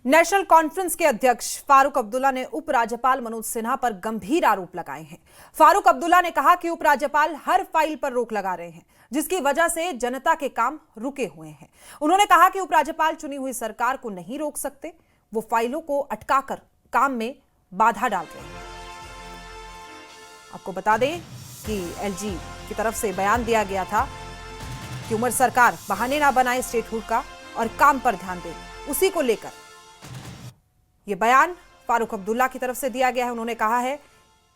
National conference के अध्यक्ष फारूक अब्दुल्ला ने उपराज्यपाल मनोज सिन्हा पर गंभीर आरोप लगाए हैं। फारूक अब्दुल्ला ने कहा कि उपराज्यपाल हर फाइल पर रोक लगा रहे हैं, जिसकी वजह से जनता के काम रुके हुए हैं। उन्होंने कहा कि उपराज्यपाल चुनी हुई सरकार को नहीं रोक सकते, वो फाइलों को अटकाकर काम में बाधा डाल रहे हैं। आपको बता दें कि एलजी की तरफ से बयान दिया गया था कि उमर सरकार बहाने ना बनाए स्टेटहुड का और काम पर ध्यान दे। उसी को लेकर यह बयान फारूक अब्दुल्ला की तरफ से दिया गया है। उन्होंने कहा है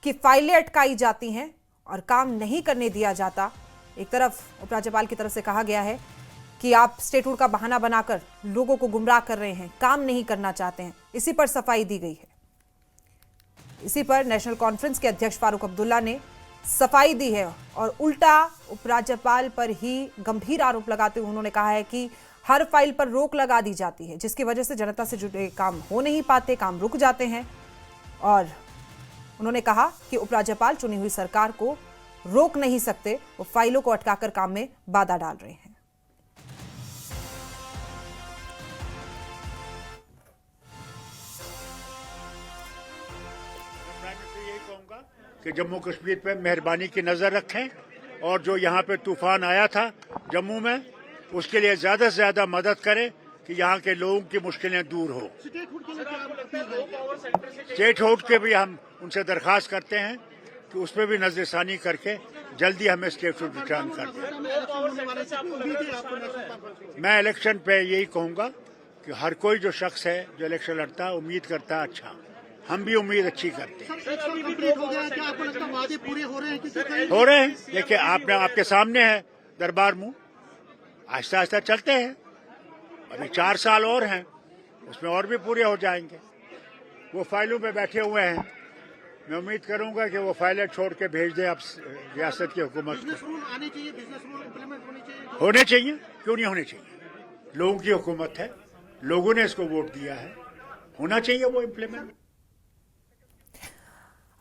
कि फाइलें अटकाई जाती हैं और काम नहीं करने दिया जाता। एक तरफ उपराज्यपाल की तरफ से कहा गया है कि आप स्टेटहुड का बहाना बनाकर लोगों को गुमराह कर रहे हैं, काम नहीं करना चाहते हैं। इसी पर सफाई दी गई है। इसी पर नेशनल कॉन्फ्रेंस के अध्यक्ष फारूक अब्दुल्ला ने सफाई दी है और उल्टा उपराज्यपाल पर ही गंभीर आरोप लगाते हुए उन्होंने कहा है कि हर फाइल पर रोक लगा दी जाती है, जिसकी वजह से जनता से जुड़े काम हो नहीं पाते, काम रुक जाते हैं। और उन्होंने कहा कि उपराज्यपाल चुनी हुई सरकार को रोक नहीं सकते, वो फाइलों को अटकाकर काम में बाधा डाल रहे हैं। यही कहूंगा कि जम्मू कश्मीर पे मेहरबानी की नजर रखें और जो यहाँ पे तूफान आया था जम्मू में, उसके लिए ज्यादा से ज्यादा मदद करें कि यहाँ के लोगों की मुश्किलें दूर हो। स्टेट हुड के भी हम उनसे दरखास्त करते हैं कि उसमें भी नजरसानी करके जल्दी हमें स्टेट हुड रिटर्न कर दें। मैं इलेक्शन पे यही कहूंगा कि हर कोई जो शख्स है जो इलेक्शन लड़ता है उम्मीद करता है अच्छा, हम भी उम्मीद अच्छी करते हैं। हो रहे हैं। देखिए आपके सामने है दरबार मुंह, आहिस्ता आहिस्ता चलते हैं। अभी 4 साल और हैं, उसमें और भी पूरे हो जाएंगे। वो फाइलों पे बैठे हुए हैं। मैं उम्मीद करूंगा कि वो फाइलें छोड़ के भेज दें अब रियासत की हुकूमत को। होने चाहिए, क्यों नहीं होने चाहिए? लोगों की हुकूमत है, लोगों ने इसको वोट दिया है, होना चाहिए वो इम्प्लीमेंट।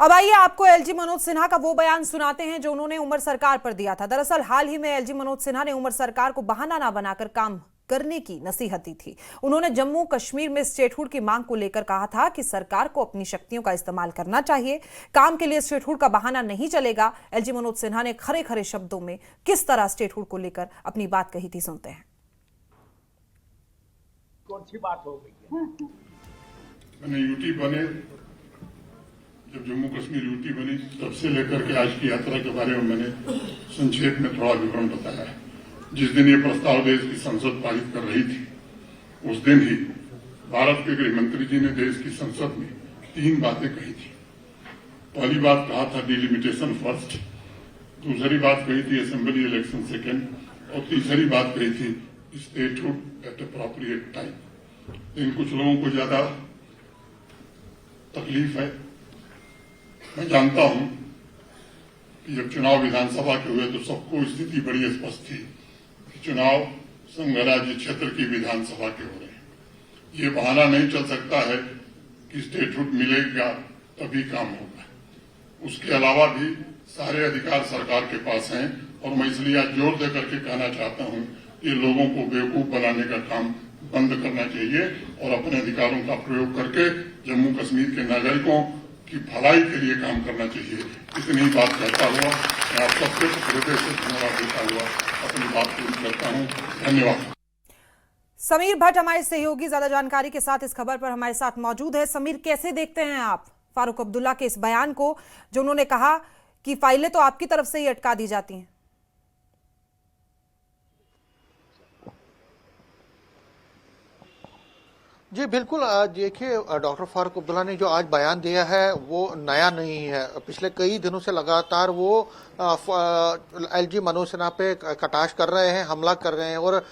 अब आइए आपको एलजी मनोज सिन्हा का वो बयान सुनाते हैं जो उन्होंने उमर सरकार पर दिया था। दरअसल हाल ही में एलजी मनोज सिन्हा ने उमर सरकार को बहाना ना बनाकर काम करने की नसीहत दी थी। उन्होंने जम्मू कश्मीर में स्टेटहुड की मांग को लेकर कहा था कि सरकार को अपनी शक्तियों का इस्तेमाल करना चाहिए, काम के लिए स्टेटहुड का बहाना नहीं चलेगा। एलजी मनोज सिन्हा ने खरे खरे शब्दों में किस तरह स्टेटहुड को लेकर अपनी बात कही थी, सुनते हैं। कौन सी बात हो गई है? मैंने यूटी बने, जब जम्मू कश्मीर यूटी बनी तब से लेकर के आज की यात्रा के बारे में मैंने संक्षेप में थोड़ा विवरण बताया है। जिस दिन ये प्रस्ताव देश की संसद पारित कर रही थी, उस दिन ही भारत के गृह मंत्री जी ने देश की संसद में 3 बातें कही थी। पहली बात कहा था डिलिमिटेशन फर्स्ट, दूसरी बात कही थी असेंबली इलेक्शन सेकेंड, और तीसरी बात कही थी स्टेटहुड एट अप्रोप्रिएट टाइम। लेकिन कुछ लोगों को ज्यादा तकलीफ है। मैं जानता हूं कि जब चुनाव विधानसभा के हुए तो सबको स्थिति बड़ी स्पष्ट थी कि चुनाव संघ राज्य क्षेत्र की विधानसभा के हो रहे हैं। ये बहाना नहीं चल सकता है कि स्टेटहुड मिलेगा तभी काम होगा। उसके अलावा भी सारे अधिकार सरकार के पास हैं और मैं इसलिए आज जोर देकर के कहना चाहता हूं कि लोगों को बेवकूफ बनाने का काम बंद करना चाहिए और अपने अधिकारों का प्रयोग करके जम्मू कश्मीर के नागरिकों की भलाई के लिए काम करना चाहिए। इतनी बात कहता हुआ मैं आप सबसे हृदय से धन्यवाद देता हुआ अपनी बात पूरी करता हूँ। धन्यवाद। समीर भट्ट हमारे सहयोगी ज्यादा जानकारी के साथ इस खबर पर हमारे साथ मौजूद है। समीर, कैसे देखते हैं आप फारूक अब्दुल्ला के इस बयान को, जो उन्होंने कहा कि फाइलें तो आपकी तरफ से ही अटका दी जाती हैं? जी बिल्कुल, देखिए डॉक्टर फारूक अब्दुल्ला ने जो आज बयान दिया है वो नया नहीं है। पिछले कई दिनों से लगातार वो एलजी मनोज सिन्हा पे कटाक्ष कर रहे हैं, हमला कर रहे हैं। और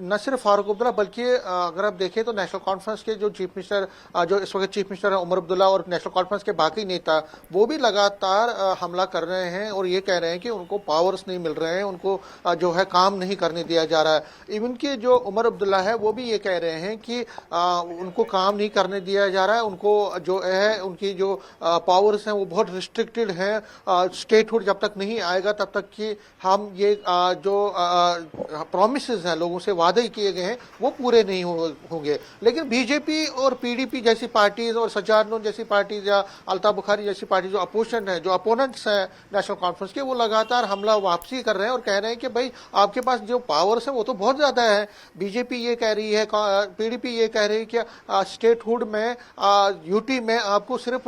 न सिर्फ फारूक अब्दुल्ला बल्कि अगर आप देखें तो नेशनल कॉन्फ्रेंस के जो चीफ मिनिस्टर, जो इस वक्त चीफ मिनिस्टर है उमर अब्दुल्ला, और नेशनल कॉन्फ्रेंस के बाकी नेता वो भी लगातार हमला कर रहे हैं और ये कह रहे हैं कि उनको पावर्स नहीं मिल रहे हैं, उनको जो है काम नहीं करने दिया जा रहा है। इवन कि जो उमर अब्दुल्ला है वो भी ये कह रहे हैं कि उनको काम नहीं करने दिया जा रहा है। उनको जो है उनकी जो पावर्स हैं वो बहुत रिस्ट्रिक्टेड हैं। स्टेटहुड जब तक नहीं आएगा तब तक कि हम ये जो प्रॉमिसेस हैं, लोगों से वादे किए गए हैं, वो पूरे नहीं होंगे। लेकिन बीजेपी और पीडीपी जैसी पार्टीज और सज्जाद जैसी पार्टीज या अल्ताफ बुखारी जैसी पार्टी जो अपोजिशन है, जो अपोनेंट्स हैं नेशनल कॉन्फ्रेंस के, वो लगातार हमला वापसी कर रहे हैं और कह रहे हैं कि भाई आपके पास जो पावर्स है वो तो बहुत ज्यादा है। बीजेपी ये कह रही है, पीडीपी ये कह रही है कि स्टेटहुड में यूटी में आपको सिर्फ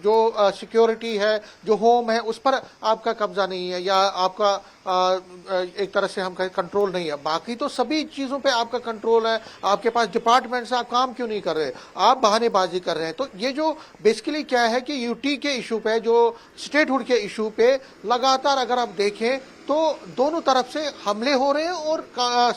जो सिक्योरिटी है, जो होम है, उस पर आपका कब्जा नहीं है या आपका एक तरह से हम कहें कंट्रोल नहीं है। बाकी तो सभी चीजों पे आपका कंट्रोल है। आपके पास डिपार्टमेंट से आप काम क्यों नहीं कर रहे? आप बहानेबाजी कर रहे हैं। तो ये जो बेसिकली क्या है कि यूटी के इशू पे, जो स्टेटहुड के इशू पे लगातार अगर आप देखें तो दोनों तरफ से हमले हो रहे हैं और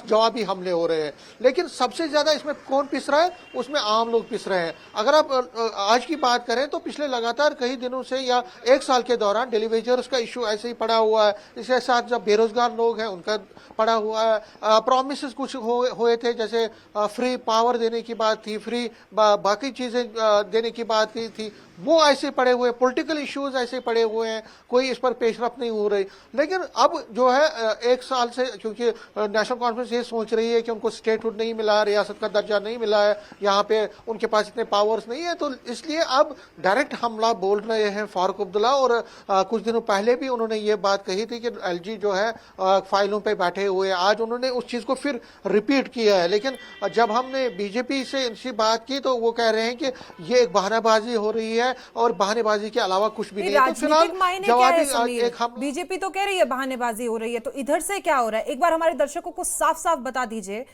जवाबी हमले हो रहे हैं। लेकिन सबसे ज्यादा इसमें कौन पिस रहा है? उसमें आम लोग पिस रहे हैं। अगर आप आज की बात करें तो पिछले लगातार कई दिनों से या एक साल के दौरान डेली वेजर्स का इशू ऐसे ही पड़ा हुआ है। इसके साथ जब बेरोजगार लोग हैं उनका पड़ा हुआ है। प्रोमिसेस कुछ हुए थे, जैसे फ्री पावर देने की बात थी, फ्री बाकी चीजें देने की बात की थी, वो ऐसे पड़े हुए। पॉलिटिकल इश्यूज ऐसे पड़े हुए हैं, कोई इस पर पेशरफ नहीं हो रही। लेकिन अब जो है एक साल से, क्योंकि नेशनल कॉन्फ्रेंस ये सोच रही है कि उनको स्टेटहुड नहीं मिला, रियासत का दर्जा नहीं मिला है, यहाँ पे उनके पास इतने पावर्स नहीं है, तो इसलिए अब डायरेक्ट हमला बोल रहे हैं फारूक अब्दुल्ला। और कुछ दिनों पहले भी उन्होंने ये बात कही थी कि एलजी जो है फाइलों पे बैठे हुए। आज उन्होंने उस चीज को फिर रिपीट किया है। लेकिन जब हमने बीजेपी से इनसे बात की तो वो कह रहे हैं कि ये एक बहानाबाजी हो रही है और बहानेबाजी के अलावा कुछ भी नहीं है। तो फिलहाल जवाबी एक हम बीजेपी तो कह रही है बहानेबाजी हो रही है, तो इधर से क्या हो रहा है? एक बार हमारे दर्शकों को साफ साफ बता दीजिए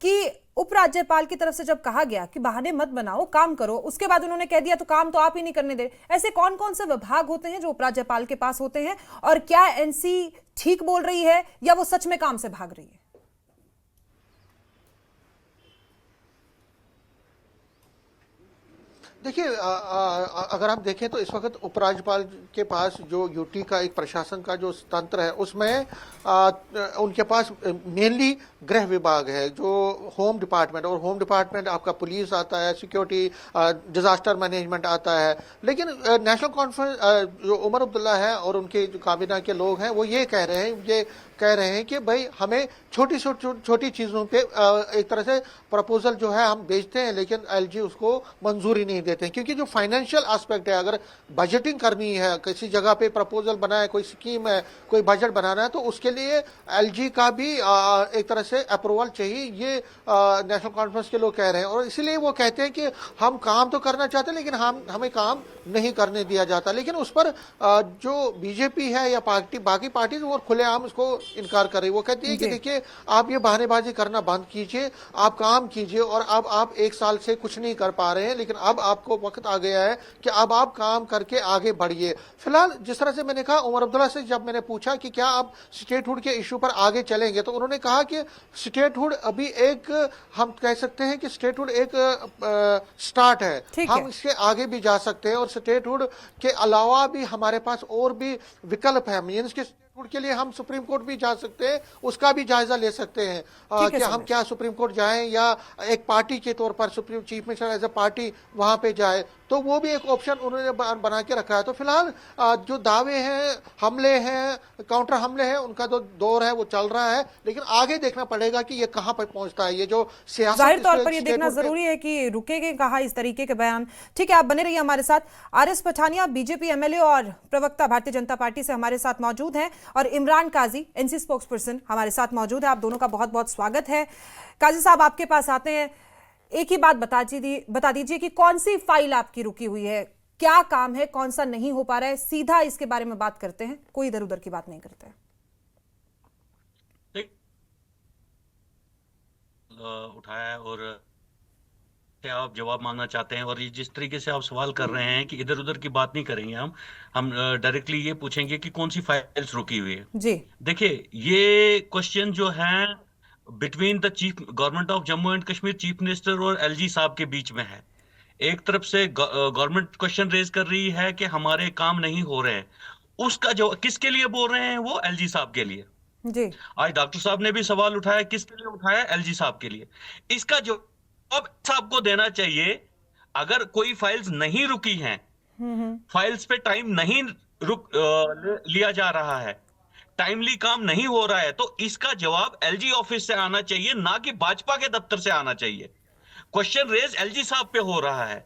कि उपराज्यपाल की तरफ से जब कहा गया कि बहाने मत बनाओ, काम करो, उसके बाद उन्होंने कह दिया तो काम तो आप ही नहीं करने दे। ऐसे कौन कौन से विभाग होते हैं जो उपराज्यपाल के पास होते हैं, और क्या एनसी ठीक बोल रही है या वो सच में काम से भाग रही है? देखिए, अगर हम देखें तो इस वक्त उपराज्यपाल के पास जो यूटी का एक प्रशासन का जो तंत्र है, उसमें उनके पास मेनली गृह विभाग है, जो होम डिपार्टमेंट, और होम डिपार्टमेंट आपका पुलिस आता है, सिक्योरिटी, डिजास्टर मैनेजमेंट आता है। लेकिन नेशनल कॉन्फ्रेंस जो उमर अब्दुल्ला है और उनके जो काबीना के लोग हैं, वो ये कह रहे हैं कि भाई हमें छोटी चीजों पे एक तरह से प्रपोजल जो है हम भेजते हैं, लेकिन एलजी उसको मंजूरी नहीं देते हैं। क्योंकि जो फाइनेंशियल एस्पेक्ट है, अगर बजटिंग करनी है, किसी जगह पे प्रपोजल बनाए, कोई स्कीम है, कोई बजट बनाना है, तो उसके लिए एलजी का भी एक तरह से अप्रूवल चाहिए। ये नेशनल कॉन्फ्रेंस के लोग कह रहे हैं, और इसीलिए वो कहते हैं कि हम काम तो करना चाहते हैं लेकिन हमें काम नहीं करने दिया जाता। लेकिन उस पर जो बीजेपी है या बाकी पार्टी वो खुलेआम उसको इनकार कर रही है। वो कहती है कि देखिए, आप ये बहानेबाजी करना बंद कीजिए, आप काम कीजिए, और अब आप एक साल से कुछ नहीं कर पा रहे हैं, लेकिन अब आपको वक्त आ गया है कि अब आप काम करके आगे बढ़िए। फिलहाल जिस तरह से मैंने कहा, उमर अब्दुल्ला से जब मैंने पूछा कि क्या आप स्टेटहुड के इशू पर आगे चलेंगे, तो उन्होंने कहा कि स्टेटहुड अभी एक, हम कह सकते हैं कि स्टेटहुड एक स्टार्ट है, हम इसके आगे भी जा सकते हैं, और स्टेटहुड के अलावा भी हमारे पास और भी विकल्प है। मीन्स के के लिए हम सुप्रीम कोर्ट भी जा सकते हैं, उसका भी जायजा ले सकते हैं कि हम क्या सुप्रीम कोर्ट जाएं या एक पार्टी के तौर पर supreme chief minister as a party वहां पे जाए, तो वो भी एक ऑप्शन उन्होंने बना के रखा है। तो फिलहाल जो दावे हैं, हमले हैं, काउंटर हमले हैं, उनका जो दौर है वो चल रहा है, लेकिन आगे देखना पड़ेगा कि ये कहां पर पहुंचता है। ये जो सियासत, जाहिर तौर पर ये देखना जरूरी है कि रुकेंगे कहां इस तरीके के बयान। ठीक है, आप बने रहिए हमारे साथ। आरएस पठानिया बीजेपी एमएलए और प्रवक्ता भारतीय जनता पार्टी से हमारे साथ मौजूद हैं, और इमरान काजी एनसी स्पोक्सपर्सन हमारे साथ मौजूद है। आप दोनों का बहुत बहुत स्वागत है। काजी साहब, आपके पास आते हैं, एक ही बात बता दीजिए कि कौन सी फाइल आपकी रुकी हुई है, क्या काम है, कौन सा नहीं हो पा रहा है, सीधा इसके बारे में बात करते हैं, कोई इधर उधर की बात नहीं करते हैं। उठाया है और आप जवाब मांगना चाहते हैं, और ये जिस तरीके से आप सवाल कर रहे हैं कि इधर उधर की बात नहीं करेंगे, हम डायरेक्टली ये पूछेंगे कि कौन सी फाइल्स रुकी हुई है जी। देखिए, ये क्वेश्चन जो है between the chief government of Jammu and Kashmir, chief minister और एलजी साहब के बीच में है। एक तरफ से गवर्नमेंट क्वेश्चन रेज कर रही है कि हमारे काम नहीं हो रहे हैं, उसका जो किसके लिए बोल रहे हैं, वो एलजी साहब के लिए जी। आज डॉक्टर साहब ने भी सवाल उठाया, किसके लिए उठाया? एलजी साहब के लिए। इसका जो जवाब साहब को देना चाहिए। अगर कोई फाइल्स नहीं रुकी हैं, फाइल्स पे टाइम नहीं लिया जा रहा है, टाइमली काम नहीं हो रहा है, तो इसका जवाब एलजी ऑफिस से आना चाहिए, ना कि भाजपा के दफ्तर से आना चाहिए। क्वेश्चन रेज एलजी साहब पे हो रहा है।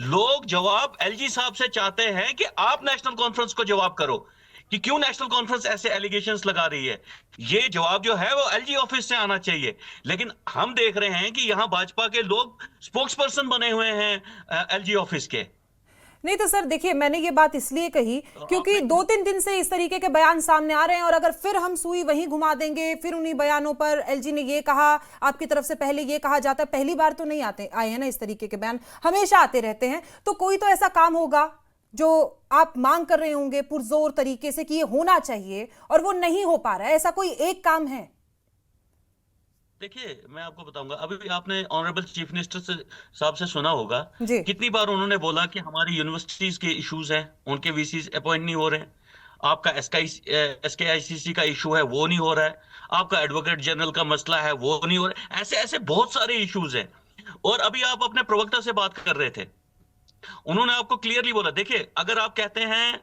लोग जवाब एलजी साहब से चाहते हैं कि आप नेशनल कॉन्फ्रेंस को जवाब करो कि क्यों नेशनल कॉन्फ्रेंस ऐसे एलिगेशंस लगा रही है। ये जवाब जो है वो एलजी ऑफिस से आना चाहिए। लेकिन हम देख रहे हैं कि यहां भाजपा के लोग स्पोक्स पर्सन बने हुए हैं एलजी ऑफिस के। नहीं तो सर देखिए, मैंने ये बात इसलिए कही क्योंकि 2-3 दिन से इस तरीके के बयान सामने आ रहे हैं, और अगर फिर हम सुई वहीं घुमा देंगे, फिर उन्हीं बयानों पर एलजी ने ये कहा, आपकी तरफ से पहले ये कहा जाता है, पहली बार तो नहीं आए हैं ना इस तरीके के बयान, हमेशा आते रहते हैं। तो कोई तो ऐसा काम होगा जो आप मांग कर रहे होंगे पुरजोर तरीके से कि ये होना चाहिए, और वो नहीं हो पा रहा है। ऐसा कोई एक काम है? देखिए, मैं आपको बताऊंगा, अभी आपने ऑनरेबल चीफ मिनिस्टर साहब से सुना होगा जी। कितनी बार उन्होंने बोला कि हमारी यूनिवर्सिटीज के इश्यूज हैं, उनके वीसीज अपॉइंट नहीं हो रहे हैं, आपका एसकेआईसीसी का इशू है वो नहीं हो रहा है, आपका एडवोकेट जनरल का मसला है वो नहीं हो रहा है। ऐसे ऐसे बहुत सारे इश्यूज हैं। और अभी आप अपने प्रवक्ता से बात कर रहे थे, उन्होंने आपको क्लियरली बोला, देखिए अगर आप कहते हैं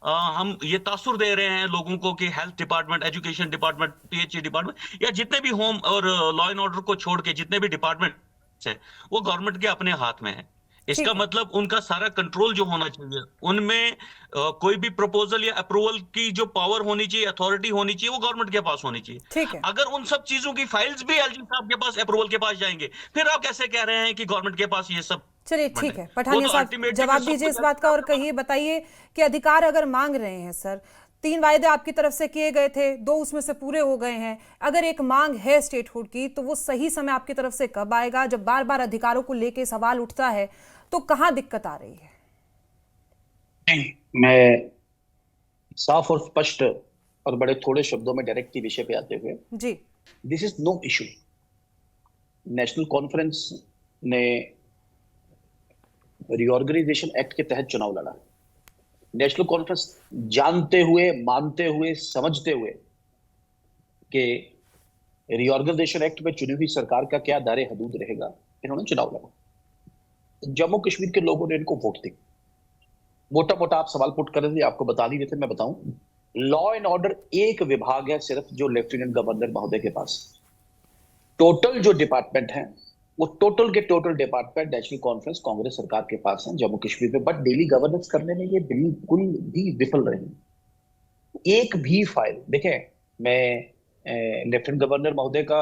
हम ये तासुर दे रहे हैं लोगों को कि health department, education department, PHE department, या जितने भी होम और लॉ एंड ऑर्डर को छोड़ के जितने भी डिपार्टमेंट है वो गवर्नमेंट के अपने हाथ में है, इसका मतलब उनका सारा कंट्रोल जो होना चाहिए, उनमें कोई भी प्रपोजल या अप्रूवल की जो पावर होनी चाहिए, अथॉरिटी होनी चाहिए, वो गवर्नमेंट के पास होनी चाहिए। ठीक है। अगर उन सब चीजों की फाइल्स भी एलजी साहब के पास, अप्रूवल के पास जाएंगे, फिर आप कैसे कह रहे हैं कि गवर्नमेंट के पास ये सब? चलिए ठीक है, पठानिया साहब जवाब दीजिए इस बात का, और कहिए, बताइए कि अधिकार अगर मांग रहे हैं सर, 3 वायदे आपकी तरफ से किए गए थे, 2 उसमें से पूरे हो गए हैं, अगर एक मांग है स्टेटहुड की, तो वो सही समय आपकी तरफ से कब आएगा? जब बार बार अधिकारों को लेके सवाल उठता है तो कहां दिक्कत आ रही है? मैं साफ और स्पष्ट और बड़े थोड़े शब्दों में डायरेक्ट के विषय पे आते हुए, जी, this is no issue. National Conference ने रिऑर्गेनाइजेशन एक्ट के तहत चुनाव लड़ा। नेशनल कॉन्फ्रेंस जानते हुए, मानते हुए, समझते हुए कि रिऑर्गेनाइजेशन एक्ट में चुनी हुई सरकार का क्या दायरे हदूद रहेगा, इन्होंने चुनाव लड़ा। जम्मू कश्मीर के लोगों ने इनको वोट दी। मोटा मोटा आप सवाल पुट कर रहे थे, आपको बता नहीं रहे थे, मैं बताऊं। लॉ एंड ऑर्डर एक विभाग है सिर्फ जो लेफ्टिनेंट गवर्नर महोदय के पास। टोटल जो डिपार्टमेंट है वो टोटल के total department national conference Congress सरकार के पास है जम्मू कश्मीर में। बट डेली गवर्नेंस करने में ये बिल्कुल भी विफल रहे। एक भी फाइल देखें, मैं लेफ्टिनेंट गवर्नर महोदय का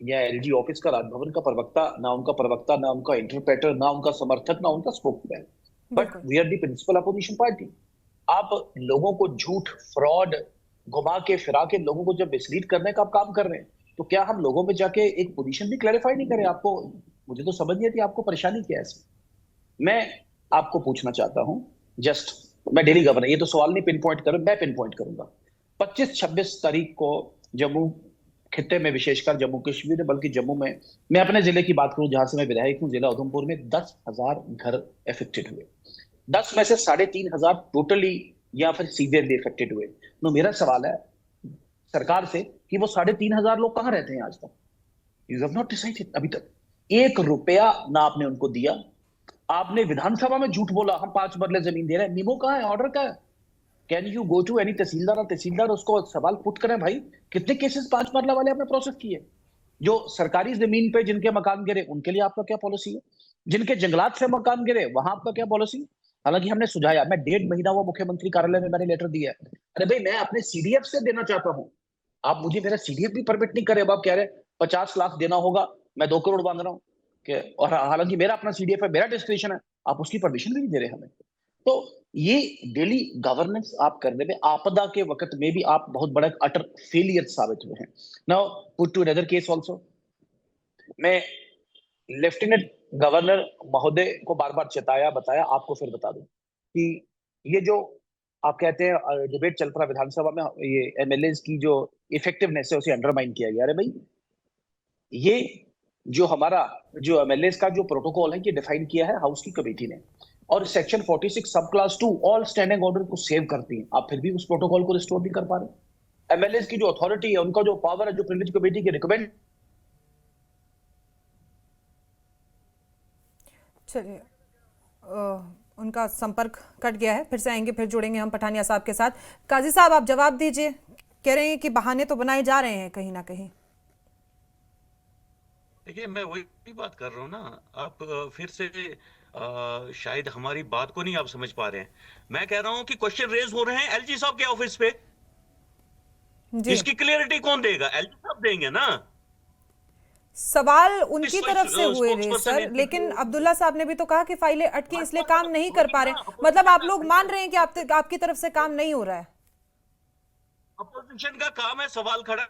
या एलजी ऑफिस का, राजभवन का प्रवक्ता, ना उनका इंटरप्रेटर, ना उनका समर्थक, ना उनका spokesman, but we are the principal opposition party. आप लोगों को झूठ, फ्रॉड, घुमा के फिरा के लोगों को जब मिसलीड करने का आप काम कर रहे हैं, तो क्या हम लोगों में जाके एक पोजीशन भी क्लैरिफाई नहीं करें? आपको, मुझे तो समझ नहीं आती आपको परेशानी क्या है इसमें। मैं आपको पूछना चाहता हूं, जस्ट मैं डेली गवर्नर, ये तो सवाल नहीं पिन पॉइंट करूं, मैं पिन पॉइंट करूंगा। 25-26 तारीख को जम्मू खित्ते में, विशेषकर जम्मू कश्मीर में, बल्कि जम्मू में, मैं अपने जिले की बात करूं जहां से मैं विधायक हूं, जिला उधमपुर में 10,000 घर इफेक्टेड हुए। 10 में से 3,500 टोटली या फिर सीवियरली इफेक्टेड हुए। तो मेरा सवाल है सरकार से कि वो 3,500 लोग कहां रहते हैं आज तक? यू हैव नॉट डिसाइडेड अभी तक। 1 रुपया ना आपने उनको दिया। आपने विधानसभा में झूठ बोला, हम 5 मरले जमीन दे रहे हैं। मीमो कहां है? ऑर्डर कहां है? Can you go to any tehsildar और तहसीलदार उसको सवाल पुट करें, भाई कितने केसेस 5 मरला वाले आपने प्रोसेस किए? जो सरकारी जमीन पे जिनके मकान गिरे उनके लिए आपका क्या पॉलिसी है? जिनके जंगलात से मकान गिरे वहां आपका क्या पॉलिसी? हालांकि हमने सुझाया, मैं 1.5 महीना वो मुख्यमंत्री कार्यालय में मैंने लेटर दिया है, अरे भाई मैं अपने सीडीएफ से देना चाहता हूं, आप मुझे मेरा सीडीएफ भी परमिट नहीं करे। अब आप कह रहे 50 लाख देना होगा, मैं 2 करोड़ मांग रहा हूं, और हालांकि मेरा अपना सीडीएफ है, मेरा डिस्क्रिप्शन है, आप उसकी परमिशन भी नहीं दे रहे हमें। तो ये डेली गवर्नेंस आप करने में, आपदा के वक्त में भी आप बहुत बड़ा अटर फेलियर साबित हुए हैं। Now put to another case also, मैं लेफ्टिनेंट गवर्नर महोदय को बार बार चेताया, बताया, आपको फिर बता दूं कि ये जो आप कहते हैं डिबेट चल रहा विधानसभा में, ये एमएलएस की जो इफेक्टिवनेस है उसे अंडरमाइन किया गया। अरे भाई, ये जो हमारा जो एमएलएस का जो प्रोटोकॉल है ये डिफाइन किया है हाउस की कमेटी ने, और सेक्शन 46 सब क्लास 2 ऑल स्टैंडिंग ऑर्डर को सेव करती है। आप फिर भी उस प्रोटोकॉल को रिस्टोर नहीं कर पा रहे। एमएलएस की जो अथॉरिटी है, उनका जो पावर है, जो प्रिविलेज कमेटी की रिकमेंड चलिए, उनका संपर्क कट गया है, फिर से आएंगे, फिर जुड़ेंगे हम पठानिया साहब के साथ। काजी साहब, आप जवाब दीजिए। कह रहे हैं कि बहाने तो बनाए जा रहे हैं कहीं ना कहीं। देखिए, मैं वही बात कर रहा हूँ ना, आप फिर से शायद हमारी बात को नहीं आप समझ पा रहे हैं। मैं कह रहा हूँ कि क्वेश्चन रेज हो रहे हैं एलजी साहब के ऑफिस पे, जी, इसकी क्लियरिटी कौन देगा? एलजी साहब देंगे ना। सवाल उनकी इस तरफ से हुए थे सर, लेकिन अब्दुल्ला साहब ने भी तो कहा कि फाइलें अटकी इसलिए काम नहीं कर पा रहे। मतलब आप लोग मान रहे हैं कि आपकी तरफ से काम नहीं हो रहा है? अपोजिशन का काम है सवाल खड़ा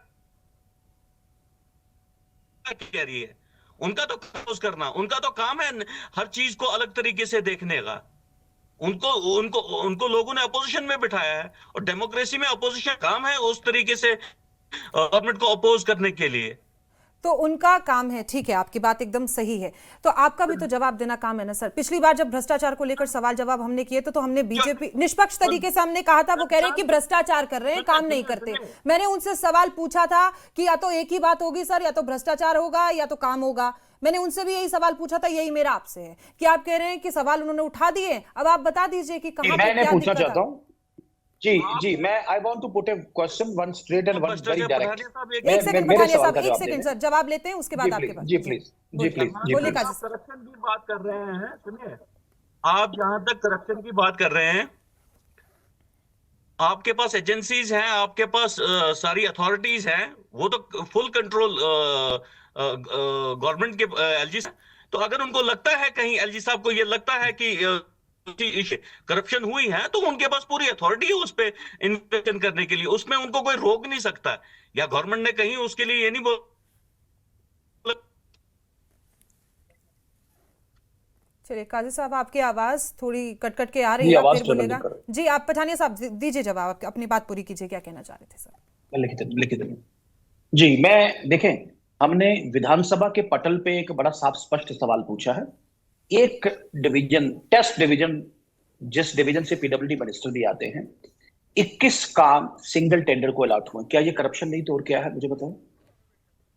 कह रही है, उनका तो क्लोज करना, उनका तो काम है हर चीज को अलग तरीके से देखने का। उनको उनको उनको लोगों ने अपोजिशन में बिठाया है, और डेमोक्रेसी में अपोजिशन काम है उस तरीके से गवर्नमेंट को अपोज करने के लिए। तो उनका काम है, ठीक है, आपकी बात एकदम सही है। तो आपका भी तो जवाब देना काम है ना सर। पिछली बार जब भ्रष्टाचार को लेकर सवाल जवाब हमने किए तो हमने बीजेपी निष्पक्ष तरीके से हमने कहा था, वो कह रहे हैं कि भ्रष्टाचार कर रहे हैं, काम नहीं करते। मैंने उनसे सवाल पूछा था कि या तो एक ही बात होगी सर, या तो भ्रष्टाचार होगा या तो काम होगा। मैंने उनसे भी यही सवाल पूछा था, यही मेरा आपसे है कि आप कह रहे हैं कि सवाल उन्होंने उठा दिए, अब आप बता दीजिए कि कहां पे क्या पूछना दिक्कत चाहता है। हूं जी, मैं I want to put a question one straight and one very direct. एक सेकंड पठानिया साहब, एक सेकंड सर, जवाब लेते हैं, उसके बाद आपके पास। जी प्लीज, जी प्लीज, बोलिए काजी साहब। करप्शन की बात कर रहे हैं, सुनिए, आप जहां तक करप्शन की बात कर रहे हैं, आपके पास एजेंसीज हैं, आपके पास सारी अथॉरिटीज हैं, वो तो फुल कंट्रोल गवर्नमेंट के एलजी। तो अगर उनको लगता है, कहीं एलजी साहब को ये लगता है कि करप्शन हुई है, तो उनके पास पूरी अथॉरिटी है उस पे इन्वेस्टिगेशन करने के लिए, उसमें उनको कोई रोक नहीं सकता। या गवर्नमेंट ने कहीं उसके लिए ये नहीं बोला। चलिए काजी साहब, आपकी आवाज थोड़ी कट कट के आ रही है, आप फिर बोलेगा। जी, आप पठानिया साहब दीजिए जवाब, अपनी बात पूरी कीजिए, क्या कहना चाह रहे थे सर? लिखित जी, मैं देखें, हमने विधानसभा के पटल पे एक बड़ा साफ स्पष्ट सवाल पूछा है। एक डिवीजन, टेस्ट डिवीजन, जिस डिवीजन से पीडब्ल्यूडी मिनिस्टर भी आते हैं, 21 काम सिंगल टेंडर को अलॉट हुए। क्या ये करप्शन नहीं तो और क्या है, मुझे बताओ।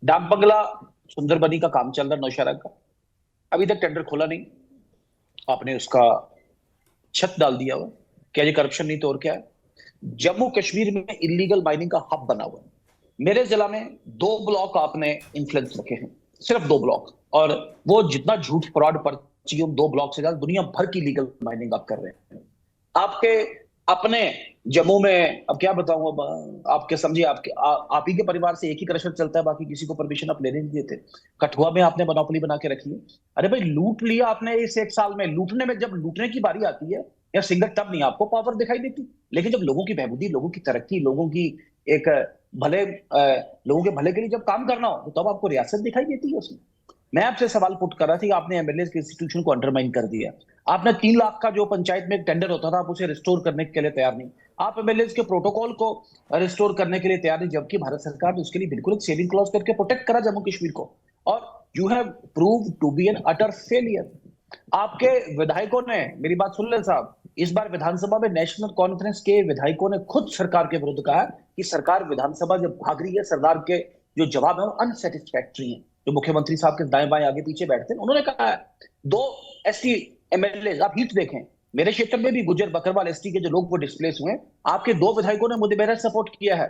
डाक बंगला सुंदरबनी का काम चल रहा है, नौशहरा का, अभी तक टेंडर खोला नहीं, आपने उसका छत डाल दिया हुआ। क्या ये करप्शन नहीं तो और क्या है। जम्मू कश्मीर में इलीगल माइनिंग का हब बना हुआ है। मेरे जिला में 2 ब्लॉक आपने इन्फ्लुएंस रखे हैं, सिर्फ 2 ब्लॉक, और वो जितना झूठ फ्रॉड पर्ची उन 2 ब्लॉक से ज्यादा दुनिया भर की लीगल माइनिंग आप कर रहे हैं। आपके अपने जम्मू में, अब क्या बताऊं, अब आपके समझिए, आप ही के परिवार से एक ही क्रशर चलता है, बाकी किसी को परमिशन आप लेने नहीं देते। कठुआ में आपने मोनोपोली बना के रखी है। अरे भाई, लूट लिया आपने इस 1 साल में। लूटने में, जब लूटने की बारी आती है या सिंगल, तब नहीं आपको पावर दिखाई देती। लेकिन जब लोगों की बहबूदी, लोगों की तरक्की, लोगों की एक लोगों के भले के लिए जब काम करना हो, तो तब आपको रियासत दिखाई देती है उसमें। मैं आपसे सवाल पुट कर रहा था कि आपने एमएलए के इंस्टीट्यूशन को अंडरमाइन कर दिया। आपने 3 लाख का जो पंचायत में एक टेंडर होता था, आप उसे रिस्टोर करने के लिए तैयार नहीं। आप एमएलए के प्रोटोकॉल को रिस्टोर करने के लिए तैयार नहीं, जबकि भारत सरकार ने उसके लिए बिल्कुल एक सेविंग क्लॉज करके प्रोटेक्ट करा जम्मू कश्मीर को। और you have prove to be an utter failure. आपके विधायकों ने, मेरी बात सुन ले साहब, इस बार विधानसभा में नेशनल कॉन्फ्रेंस के विधायकों ने खुद सरकार के विरुद्ध कहा कि सरकार विधानसभा जब भाग रही है, सरदार के जो जवाब है वो अनसेटिस्फैक्टरी है। जो मुख्यमंत्री साहब के दाएं बाएं आगे पीछे बैठते हैं, उन्होंने कहा है 2 एसटी एमएलए, आप हीट देखें, मेरे क्षेत्र में भी गुज्जर बकरवाल एसटी के जो लोग वो डिस्प्लेस हुए, आपके 2 विधायकों ने मुझे मेरा सपोर्ट किया है,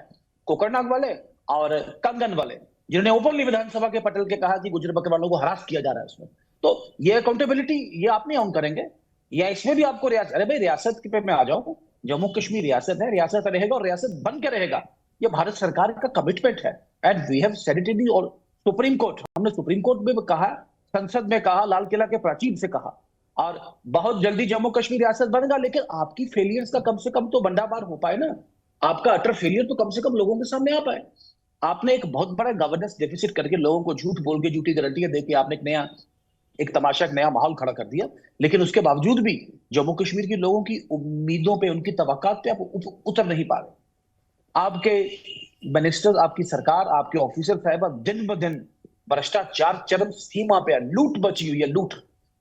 कोकरनाग वाले और कंगन वाले, जिन्होंने ओपनली विधानसभा के पटल के कहा कि गुज्जर बकरवालों को हरास किया जा रहा है उसमें। तो ये अकाउंटेबिलिटी ये आप नहीं ऑन करेंगे, या इसमें भी आपको रियासत, अरे भाई रियासत पे मैं आ जाऊं, जम्मू कश्मीर रियासत है, रियासत रहेगा और रियासत बन के रहेगा। ये भारत सरकार का कमिटमेंट है, and we have said it in our supreme court, हमने सुप्रीम कोर्ट में कहा, संसद में कहा, लाल किला के प्राचीर से कहा, और बहुत जल्दी जम्मू कश्मीर रियासत बनेगा। लेकिन आपकी फेलियर्स का कम से कम तो बंडाबार हो पाए ना, आपका अटर फेलियर तो कम से कम लोगों के सामने आ पाए। आपने एक बहुत बड़ा गवर्नेंस डेफिसिट करके लोगों को झूठ बोल के, झूठी गारंटियां देके आपने एक तमाशा, एक नया माहौल खड़ा कर दिया। लेकिन उसके बावजूद भी जम्मू कश्मीर के लोगों की उम्मीदों पे, उनकी तवक्कात पे आप उतर नहीं पा रहे। आपके मिनिस्टर, आपकी सरकार, आपके ऑफिसर साहब दिन ब दिन भ्रष्टाचार चरम सीमा पे, लूट बची हुई है, लूट।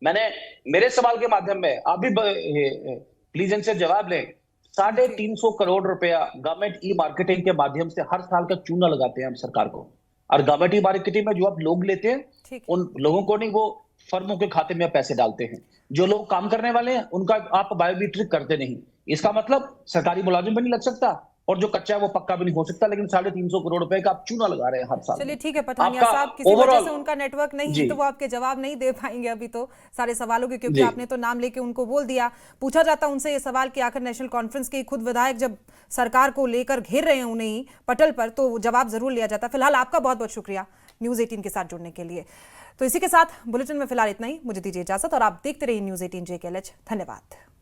मैंने मेरे सवाल के माध्यम में, आप भी प्लीज इनसे जवाब लें, 350 करोड़ रुपया गवर्नमेंट ई मार्केटिंग के माध्यम से हर साल का चूना लगाते हैं हम सरकार को। और गवर्नमेंट मार्केटिंग में जो आप लोग लेते हैं ठीक। उन लोगों को नहीं, वो फर्मों के खाते में पैसे डालते हैं। जो लोग काम करने वाले हैं उनका आप बायोमेट्रिक करते नहीं। इसका मतलब सरकारी मुलाजिम भी नहीं लग सकता और जो कच्चा है वो पक्का भी नहीं हो सकता, लेकिन 350 करोड़ रुपए का आप चूना लगा रहे हैं हर साल। चलिए ठीक है पठानिया आपका साहब, किसी वजह overall- से उनका नेटवर्क नहीं है जी। तो वो आपके जवाब नहीं दे पाएंगे अभी तो सारे सवालों के, क्योंकि जी। आपने तो नाम लेके उनको बोल दिया। पूछा जाता उनसे ये सवाल कि आखिर नेशनल कॉन्फ्रेंस के खुद विधायक जब सरकार को लेकर घेर रहे हैं उन्हें ही पटल पर, तो जवाब जरूर लिया जाता। फिलहाल आपका बहुत बहुत शुक्रिया न्यूज 18 के साथ जुड़ने के लिए। तो इसी के साथ बुलेटिन में फिलहाल इतना ही, मुझे दीजिए इजाजत और आप देखते रहिए न्यूज 18 JKLH। धन्यवाद।